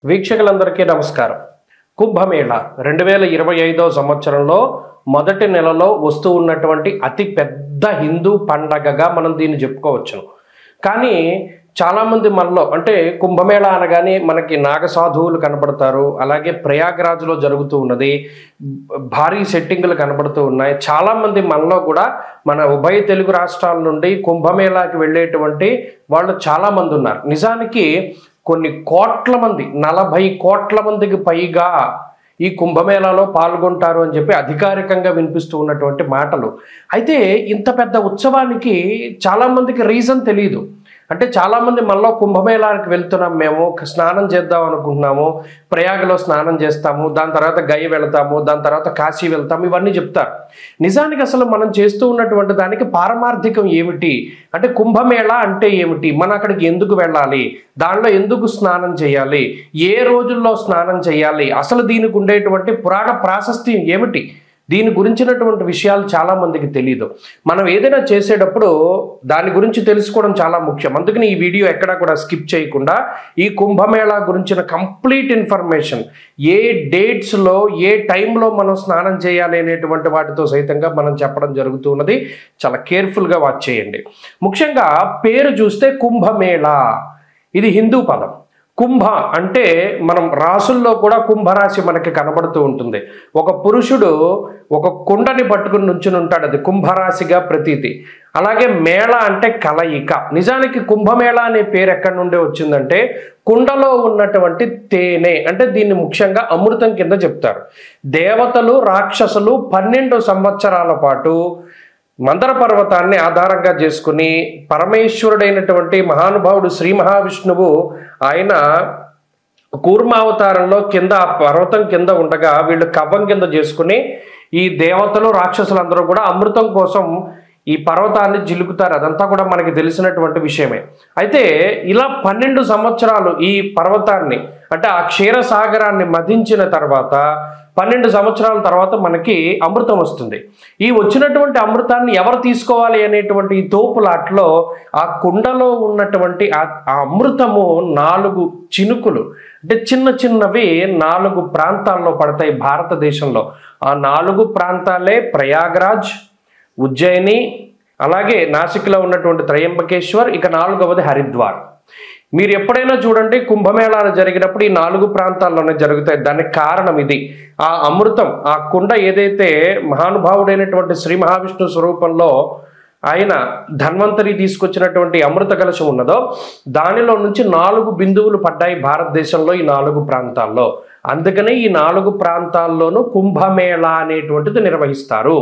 వీక్షకులందరికీ నమస్కారం. కుంభమేళా 2025వ సంవత్సరంలో మొదటి నెలలో వస్తూ ఉన్నటువంటి అతి పెద్ద హిందూ పండగగా మనం దీన్ని చెప్పుకోవచ్చును. కానీ చాలామంది మనలో అంటే కుంభమేళా అనగానే మనకి నాగసాధువులు కనబడతారు, అలాగే ప్రయాగ్రాజ్లో జరుగుతూ ఉన్నది, భారీ సెట్టింగులు కనబడుతూ ఉన్నాయి. చాలామంది మనలో కూడా మన ఉభయ తెలుగు రాష్ట్రాల నుండి కుంభమేళాకి వెళ్ళేటువంటి వాళ్ళు చాలామంది ఉన్నారు. నిజానికి కొన్ని కోట్ల మంది 40 కోట్ల మందికి పైగా ఈ కుంభమేళాలో పాల్గొంటారు అని చెప్పి అధికారికంగా వినిపిస్తూ ఉన్నటువంటి మాటలు. అయితే ఇంత పెద్ద ఉత్సవానికి చాలామందికి రీజన్ తెలియదు. అంటే చాలామంది మనలో కుంభమేళానికి వెళ్తున్నాం, మేము స్నానం చేద్దాం అనుకుంటున్నాము, ప్రయాగలో స్నానం చేస్తాము, దాని తర్వాత గయ వెళ్తాము, దాని తర్వాత కాశీ వెళ్తాము, ఇవన్నీ చెప్తారు. నిజానికి అసలు మనం చేస్తూ ఉన్నటువంటి దానికి పారమార్థికం ఏమిటి, అంటే కుంభమేళా అంటే ఏమిటి, మనం అక్కడికి ఎందుకు వెళ్ళాలి, దానిలో ఎందుకు స్నానం చేయాలి, ఏ రోజుల్లో స్నానం చేయాలి, అసలు దీనికి ఉండేటువంటి పురాణ ప్రాశస్త్యం ఏమిటి, దీని గురించినటువంటి విషయాలు చాలామందికి తెలియదు. మనం ఏదైనా చేసేటప్పుడు దాని గురించి తెలుసుకోవడం చాలా ముఖ్యం. అందుకని ఈ వీడియో ఎక్కడా కూడా స్కిప్ చేయకుండా ఈ కుంభమేళా గురించిన కంప్లీట్ ఇన్ఫర్మేషన్, ఏ డేట్స్లో ఏ టైంలో మనం స్నానం చేయాలి అనేటువంటి వాటితో సైతంగా మనం చెప్పడం జరుగుతున్నది. చాలా కేర్ఫుల్గా వాచ్ చేయండి. ముఖ్యంగా పేరు చూస్తే కుంభమేళా, ఇది హిందూ పదం. కుంభ అంటే మనం రాసుల్లో కూడా కుంభరాశి మనకి కనబడుతూ ఉంటుంది. ఒక పురుషుడు ఒక కుండని పట్టుకుని నుంచుని ఉంటాడు, అది కుంభరాశిగా ప్రతీతి. అలాగే మేళ అంటే కలయిక. నిజానికి కుంభమేళా అనే పేరు ఎక్కడి నుండి వచ్చిందంటే కుండలో ఉన్నటువంటి తేనె, అంటే దీన్ని ముఖ్యంగా అమృతం కింద చెప్తారు. దేవతలు రాక్షసులు 12 సంవత్సరాల పాటు మందర పర్వతాన్ని ఆధారంగా చేసుకుని పరమేశ్వరుడైనటువంటి మహానుభావుడు శ్రీ మహావిష్ణువు ఆయన కూర్మావతారంలో కింద పర్వతం కింద ఉండగా వీళ్ళు కవ్వం కింద చేసుకుని ఈ దేవతలు రాక్షసులందరూ కూడా అమృతం కోసం ఈ పర్వతాన్ని జిలుకుతారు. అదంతా కూడా మనకి తెలిసినటువంటి విషయమే. అయితే ఇలా 12 సంవత్సరాలు ఈ పర్వతాన్ని అంటే ఆ క్షీరసాగరాన్ని మధించిన తర్వాత 12 సంవత్సరాల తర్వాత మనకి అమృతం వస్తుంది. ఈ వచ్చినటువంటి అమృతాన్ని ఎవరు తీసుకోవాలి అనేటువంటి ఈ తోపులాట్లో ఆ కుండలో ఉన్నటువంటి ఆ అమృతము 4 చినుకులు, అంటే చిన్న చిన్నవి 4 ప్రాంతాల్లో పడతాయి భారతదేశంలో. ఆ 4 ప్రాంతాలే ప్రయాగ్రాజ్, ఉజ్జయిని, అలాగే నాసిక్లో ఉన్నటువంటి త్రయంబకేశ్వర్, ఇక 4వది హరిద్వార్. మీరు ఎప్పుడైనా చూడండి కుంభమేళాలు జరిగినప్పుడు ఈ 4 ప్రాంతాల్లోనే జరుగుతాయి. దానికి కారణం ఇది. ఆ అమృతం, ఆ కుండ ఏదైతే మహానుభావుడైనటువంటి శ్రీ మహావిష్ణు స్వరూపంలో ఆయన ధన్వంతరి తీసుకొచ్చినటువంటి అమృత కలశం ఉన్నదో దానిలో నుంచి 4 బిందువులు పడ్డాయి భారతదేశంలో ఈ 4 ప్రాంతాల్లో. అందుకనే ఈ 4 ప్రాంతాల్లోనూ కుంభమేళా అనేటువంటిది నిర్వహిస్తారు.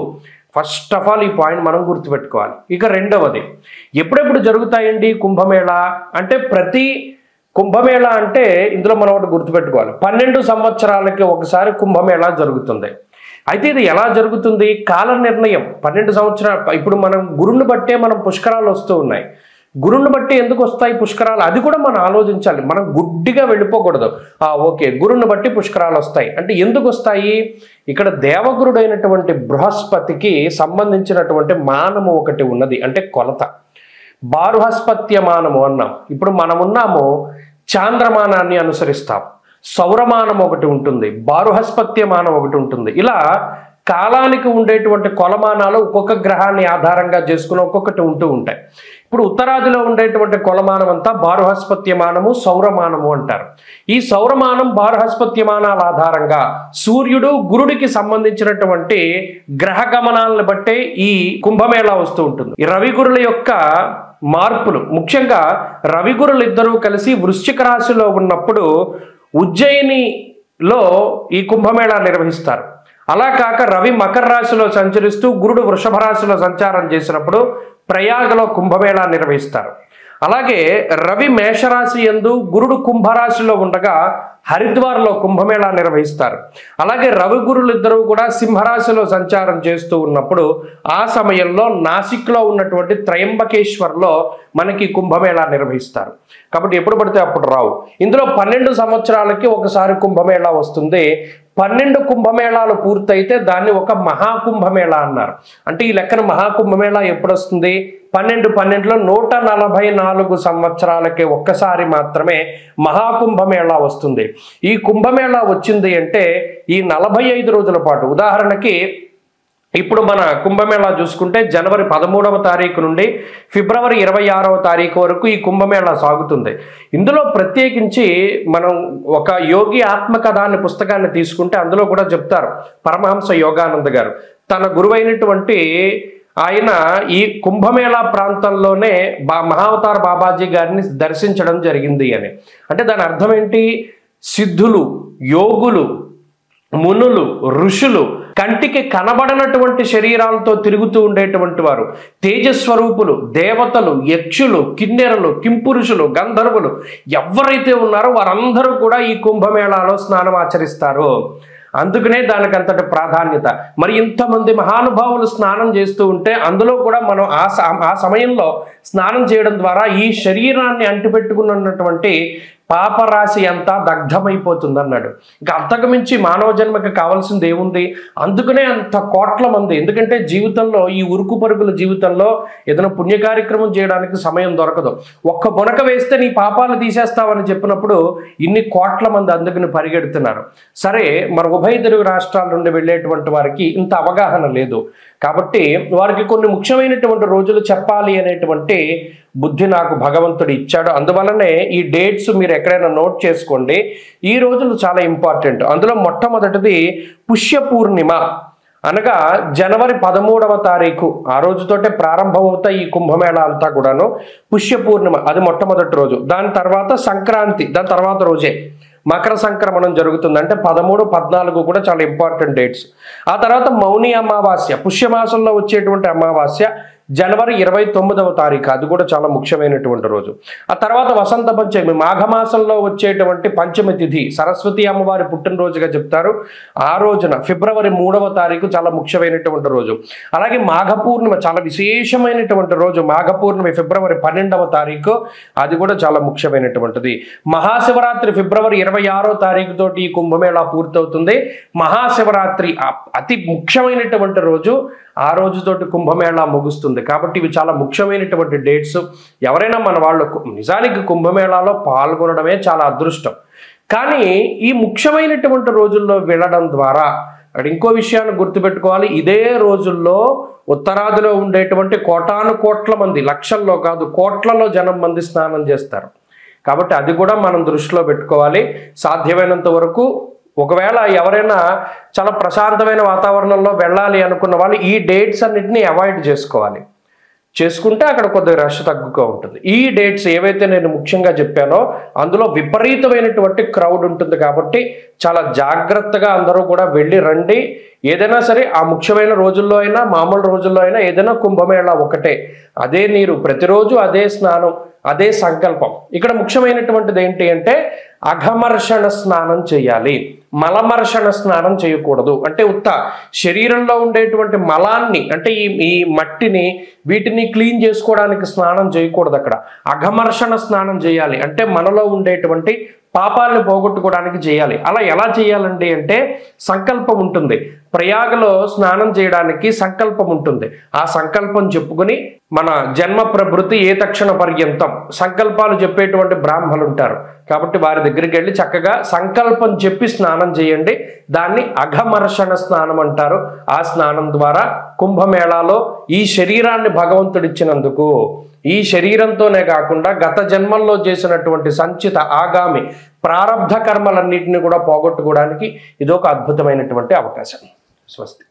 ఫస్ట్ ఆఫ్ ఆల్ ఈ పాయింట్ మనం గుర్తుపెట్టుకోవాలి. ఇక రెండవది, ఎప్పుడెప్పుడు జరుగుతాయండి కుంభమేళా అంటే ప్రతి కుంభమేళా అంటే ఇందులో మనం ఒకటి గుర్తుపెట్టుకోవాలి, 12 సంవత్సరాలకి ఒకసారి కుంభమేళా జరుగుతుంది. అయితే ఇది ఎలా జరుగుతుంది, కాల నిర్ణయం 12 సంవత్సరాలు. ఇప్పుడు మనం గురుని బట్టే మనం పుష్కరాలు వస్తూ ఉన్నాయి. గురుని బట్టి ఎందుకు వస్తాయి పుష్కరాలు, అది కూడా మనం ఆలోచించాలి. మనం గుడ్డిగా వెళ్ళిపోకూడదు. ఓకే గురుని బట్టి పుష్కరాలు వస్తాయి అంటే ఎందుకు వస్తాయి, ఇక్కడ దేవగురుడైనటువంటి బృహస్పతికి సంబంధించినటువంటి మానము ఒకటి ఉన్నది, అంటే కొలత. బారుహస్పత్య మానము అన్నాం. ఇప్పుడు మనం ఉన్నాము చాంద్రమానాన్ని అనుసరిస్తాం. సౌరమానం ఒకటి ఉంటుంది, బారుహస్పత్య మానం ఒకటి ఉంటుంది. ఇలా కాలానికి ఉండేటువంటి కొలమానాలు ఒక్కొక్క గ్రహాన్ని ఆధారంగా చేసుకుని ఒక్కొక్కటి ఉంటూ ఉంటాయి. ఇప్పుడు ఉత్తరాదిలో ఉండేటువంటి కొలమానం అంతా బారుహస్పత్యమానము, సౌరమానము అంటారు. ఈ సౌరమానం బారుహస్పత్యమానాల ఆధారంగా సూర్యుడు గురుడికి సంబంధించినటువంటి గ్రహ గమనాలను బట్టే ఈ కుంభమేళా వస్తూ ఉంటుంది. ఈ రవిగురుల యొక్క మార్పులు, ముఖ్యంగా రవిగురులు ఇద్దరూ కలిసి వృశ్చిక రాశిలో ఉన్నప్పుడు ఉజ్జయినిలో ఈ కుంభమేళా నిర్వహిస్తారు. అలా కాక రవి మకర రాశిలో సంచరిస్తూ గురుడు వృషభ రాశిలో సంచారం చేసినప్పుడు ప్రయాగలో కుంభమేళా నిర్వహిస్తారు. అలాగే రవి మేషరాశి యందు గురుడు కుంభరాశిలో ఉండగా హరిద్వార్లో కుంభమేళా నిర్వహిస్తారు. అలాగే రవి గురులు ఇద్దరు కూడా సింహరాశిలో సంచారం చేస్తూ ఉన్నప్పుడు ఆ సమయంలో నాసిక్లో ఉన్నటువంటి త్రయంబకేశ్వర్లో మనకి కుంభమేళా నిర్వహిస్తారు. కాబట్టి ఎప్పుడు పడితే అప్పుడు రావు. ఇందులో 12 సంవత్సరాలకి ఒకసారి కుంభమేళా వస్తుంది. 12 కుంభమేళాలు పూర్తయితే దాన్ని ఒక మహాకుంభమేళా అన్నారు. అంటే ఈ లెక్కన మహాకుంభమేళా ఎప్పుడు వస్తుంది? 12లో 144 సంవత్సరాలకే ఒక్కసారి మాత్రమే మహాకుంభమేళా వస్తుంది. ఈ కుంభమేళా వచ్చింది అంటే ఈ 45 రోజుల పాటు, ఉదాహరణకి ఇప్పుడు మన కుంభమేళా చూసుకుంటే జనవరి 13వ తారీఖు నుండి ఫిబ్రవరి 26వ తారీఖు వరకు ఈ కుంభమేళా సాగుతుంది. ఇందులో ప్రత్యేకించి మనం ఒక యోగి ఆత్మకథ అనే పుస్తకాన్ని తీసుకుంటే అందులో కూడా చెప్తారు పరమహంస యోగానంద గారు. తన గురువైనటువంటి ఆయన ఈ కుంభమేళా ప్రాంతంలోనే మహావతార్ బాబాజీ గారిని దర్శించడం జరిగింది అని. అంటే దాని అర్థం ఏంటి? సిద్ధులు, యోగులు, మునులు, ఋషులు, కంటికి కనబడనటువంటి శరీరాలతో తిరుగుతూ ఉండేటువంటి వారు, తేజస్వరూపులు, దేవతలు, యక్షులు, కిన్నెరలు, కింపురుషులు, గంధర్వులు ఎవరైతే ఉన్నారో వారందరూ కూడా ఈ కుంభమేళాలో స్నానం ఆచరిస్తారు. అందుకనే దానికి అంతటి ప్రాధాన్యత. మరి ఇంతమంది మహానుభావులు స్నానం చేస్తూ ఉంటే అందులో కూడా మనం ఆ సమయంలో స్నానం చేయడం ద్వారా ఈ శరీరాన్ని అంటిపెట్టుకున్నటువంటి పాపరాశి అంతా దగ్ధమైపోతుంది అన్నాడు. ఇంకా అంతకు మించి మానవ జన్మకి కావాల్సింది ఏముంది? అందుకనే అంత కోట్ల మంది, ఎందుకంటే జీవితంలో ఈ ఉరుకు పరుగుల జీవితంలో ఏదైనా పుణ్య కార్యక్రమం చేయడానికి సమయం దొరకదు. ఒక్క మునక వేస్తే నీ పాపాలు తీసేస్తావని చెప్పినప్పుడు ఇన్ని కోట్ల మంది అందుకని పరిగెడుతున్నారు. సరే, మన ఉభయ తెలుగు రాష్ట్రాల నుండి వెళ్ళేటువంటి వారికి ఇంత అవగాహన లేదు కాబట్టి వారికి కొన్ని ముఖ్యమైనటువంటి రోజులు చెప్పాలి అనేటువంటి బుద్ధి నాకు భగవంతుడు ఇచ్చాడు. అందువల్లనే ఈ డేట్స్ మీరు ఎక్కడైనా నోట్ చేసుకోండి. ఈ రోజులు చాలా ఇంపార్టెంట్. అందులో మొట్టమొదటిది పుష్య పూర్ణిమ, అనగా జనవరి 13వ తారీఖు. ఆ రోజుతోటే ప్రారంభమవుతాయి ఈ కుంభమేళా అంతా కూడాను. పుష్య పూర్ణిమ అది మొట్టమొదటి రోజు. దాని తర్వాత సంక్రాంతి, దాని తర్వాత రోజే మకర సంక్రమణం జరుగుతుంది. అంటే 13, 14 కూడా చాలా ఇంపార్టెంట్ డేట్స్. ఆ తర్వాత మౌని అమావాస్య, పుష్యమాసంలో వచ్చేటువంటి అమావాస్య జనవరి 29వ తారీఖు, అది కూడా చాలా ముఖ్యమైనటువంటి రోజు. ఆ తర్వాత వసంత పంచమి, మాఘమాసంలో వచ్చేటువంటి పంచమి తిథి, సరస్వతి అమ్మవారి పుట్టినరోజుగా చెప్తారు. ఆ రోజున ఫిబ్రవరి 3వ తారీఖు చాలా ముఖ్యమైనటువంటి రోజు. అలాగే మాఘ పూర్ణిమ చాలా విశేషమైనటువంటి రోజు. మాఘ పూర్ణిమ ఫిబ్రవరి 12వ తారీఖు, అది కూడా చాలా ముఖ్యమైనటువంటిది. మహాశివరాత్రి ఫిబ్రవరి 26వ తారీఖు తోటి ఈ కుంభమేళా పూర్తవుతుంది. మహాశివరాత్రి అతి ముఖ్యమైనటువంటి రోజు. ఆ రోజుతోటి కుంభమేళా ముగుస్తుంది. కాబట్టి ఇవి చాలా ముఖ్యమైనటువంటి డేట్స్. ఎవరైనా మన వాళ్ళు నిజానికి కుంభమేళాలో పాల్గొనడమే చాలా అదృష్టం. కానీ ఈ ముఖ్యమైనటువంటి రోజుల్లో వెళ్ళడం ద్వారా ఇంకో విషయాన్ని గుర్తుపెట్టుకోవాలి. ఇదే రోజుల్లో ఉత్తరాదిలో ఉండేటువంటి కోటాను కోట్ల మంది, లక్షల్లో కాదు కోట్లలో జనం మంది స్నానం చేస్తారు. కాబట్టి అది కూడా మనం దృష్టిలో పెట్టుకోవాలి. సాధ్యమైనంత వరకు ఒకవేళ ఎవరైనా చాలా ప్రశాంతమైన వాతావరణంలో వెళ్ళాలి అనుకున్న వాళ్ళు ఈ డేట్స్ అన్నిటిని అవాయిడ్ చేసుకోవాలి. చేసుకుంటే అక్కడ కొద్దిగా రష్ తగ్గుగా ఉంటుంది. ఈ డేట్స్ ఏవైతే నేను ముఖ్యంగా చెప్పానో అందులో విపరీతమైనటువంటి క్రౌడ్ ఉంటుంది. కాబట్టి చాలా జాగ్రత్తగా అందరూ కూడా వెళ్ళి రండి. ఏదైనా సరే ఆ ముఖ్యమైన రోజుల్లో అయినా మామూలు రోజుల్లో అయినా ఏదైనా కుంభమేళా ఒకటే, అదే నీరు, ప్రతిరోజు అదే స్నానం, అదే సంకల్పం. ఇక్కడ ముఖ్యమైనటువంటిది ఏంటి అంటే అఘమర్షణ స్నానం చేయాలి, మలమర్షణ స్నానం చేయకూడదు. అంటే ఉత్త శరీరంలో ఉండేటువంటి మలాన్ని, అంటే ఈ మట్టిని వీటిని క్లీన్ చేసుకోవడానికి స్నానం చేయకూడదు. అక్కడ అఘమర్షణ స్నానం చేయాలి, అంటే మనలో ఉండేటువంటి పాపాలను పోగొట్టుకోవడానికి చేయాలి. అలా ఎలా చేయాలండి అంటే సంకల్పం ఉంటుంది. ప్రయాగలో స్నానం చేయడానికి సంకల్పం ఉంటుంది. ఆ సంకల్పం చెప్పుకొని మన జన్మ ప్రభృతి ఏ తక్షణ పర్యంతం సంకల్పాలు చెప్పేటువంటి బ్రాహ్మణులు ఉంటారు. కాబట్టి వారి దగ్గరికి వెళ్ళి చక్కగా సంకల్పం చెప్పి స్నానం చేయండి. దాన్ని అఘమర్షణ స్నానం అంటారు. ఆ స్నానం ద్వారా కుంభమేళాలో ఈ శరీరాన్ని భగవంతుడిచ్చినందుకు, ఈ శరీరంతోనే కాకుండా గత జన్మల్లో చేసినటువంటి సంచిత ఆగామి ప్రారబ్ధ కర్మలన్నింటినీ కూడా పోగొట్టుకోవడానికి ఇదొక అద్భుతమైనటువంటి అవకాశం. స్వస్తి.